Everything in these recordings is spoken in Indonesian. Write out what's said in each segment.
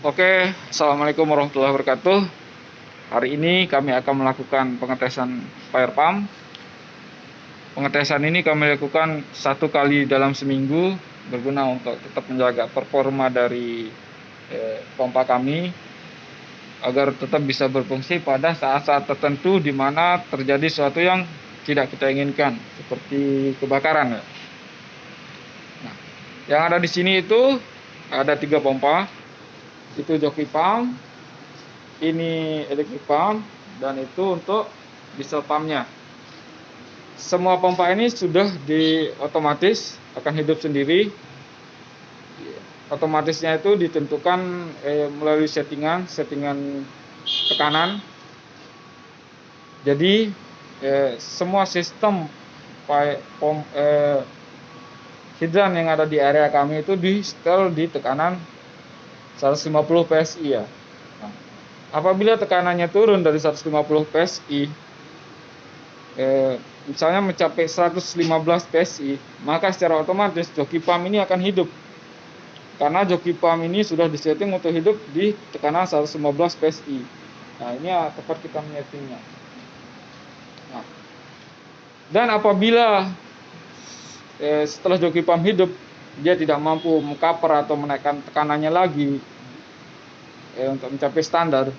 Oke, Assalamualaikum warahmatullahi wabarakatuh. Hari ini kami akan melakukan pengetesan fire pump. Pengetesan ini kami lakukan 1 kali dalam seminggu, berguna untuk tetap menjaga performa dari pompa kami, agar tetap bisa berfungsi pada saat-saat tertentu di mana terjadi sesuatu yang tidak kita inginkan, seperti kebakaran. Nah, yang ada di sini itu ada 3 pompa. Itu joki pump, ini electric pump, dan itu untuk diesel pumpnya. Semua pompa ini sudah otomatis akan hidup sendiri. Otomatisnya itu ditentukan melalui settingan tekanan. Jadi semua sistem hidran yang ada di area kami itu di setel di tekanan 150 PSI ya. Nah, apabila tekanannya turun dari 150 PSI, misalnya mencapai 115 PSI, maka secara otomatis joki pump ini akan hidup. Karena joki pump ini sudah disetting untuk hidup di tekanan 115 PSI. Nah, ini tepat kita menyetingnya. Nah, dan apabila setelah joki pump hidup, dia tidak mampu mengcover atau menaikkan tekanannya lagi untuk mencapai standar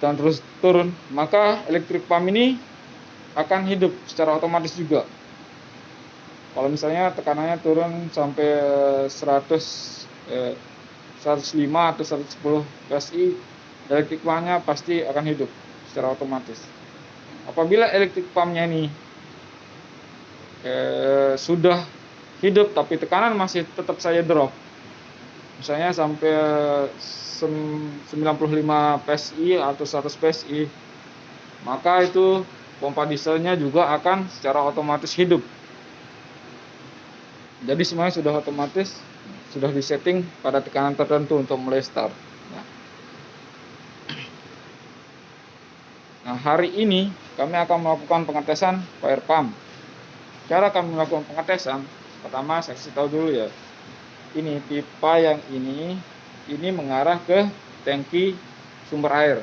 dan terus turun, maka electric pump ini akan hidup secara otomatis juga. Kalau misalnya tekanannya turun sampai 105 atau 110 PSI, electric pumpnya pasti akan hidup secara otomatis. Apabila electric pumpnya ini sudah hidup tapi tekanan masih tetap saja drop, misalnya sampai 95 PSI atau 100 PSI, maka itu pompa dieselnya juga akan secara otomatis hidup. Jadi semuanya sudah otomatis, sudah disetting pada tekanan tertentu untuk mulai start. Nah, hari ini kami akan melakukan pengetesan fire pump. Cara kami melakukan pengetesan, pertama saya kasih tahu dulu ya. Ini pipa yang ini mengarah ke tangki sumber air.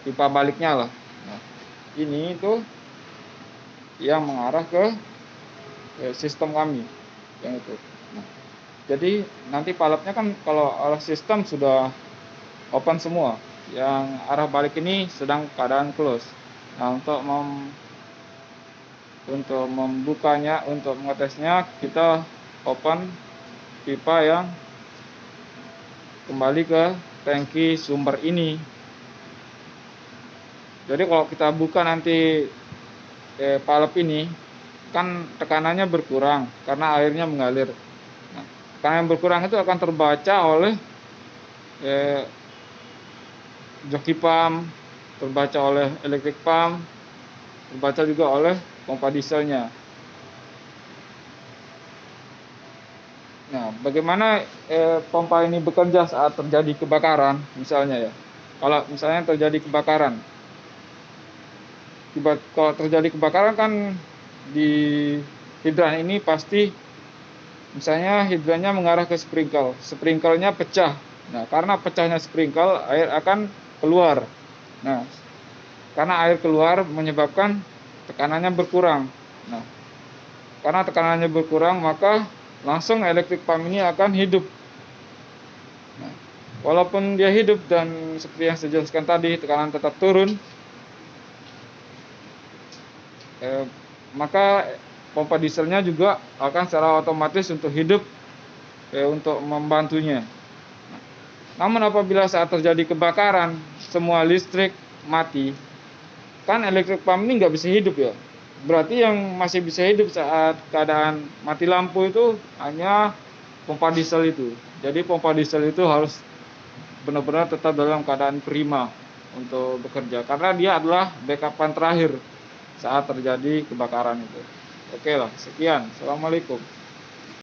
Pipa baliknya lah. Nah, ini itu yang mengarah ke sistem kami yang itu. Nah, jadi nanti palapnya kan kalau arah sistem sudah open semua, yang arah balik ini sedang keadaan close. Nah, untuk membukanya, untuk mengetesnya, kita open pipa yang kembali ke tangki sumber ini. Jadi kalau kita buka nanti palep ini, kan tekanannya berkurang karena airnya mengalir. Nah, tekanan yang berkurang itu akan terbaca oleh joki pump, terbaca oleh electric pump, terbaca juga oleh pompa dieselnya. Nah, bagaimana pompa ini bekerja saat terjadi kebakaran, misalnya ya. Kalau misalnya terjadi kebakaran, kalau terjadi kebakaran kan di hidran ini pasti, misalnya hidrannya mengarah ke sprinkle, sprinklenya pecah. Nah, karena pecahnya sprinkle, air akan keluar. Nah, karena air keluar menyebabkan tekanannya berkurang. Nah, karena tekanannya berkurang, maka langsung electric pump ini akan hidup. Nah, walaupun dia hidup dan seperti yang saya jelaskan tadi, tekanan tetap turun, maka pompa dieselnya juga akan secara otomatis untuk hidup untuk membantunya. Namun apabila saat terjadi kebakaran semua listrik mati, kan electric pump ini nggak bisa hidup ya. Berarti yang masih bisa hidup saat keadaan mati lampu itu hanya pompa diesel itu. Jadi pompa diesel itu harus benar-benar tetap dalam keadaan prima untuk bekerja, karena dia adalah backupan terakhir saat terjadi kebakaran itu. Oke lah, sekian. Assalamualaikum.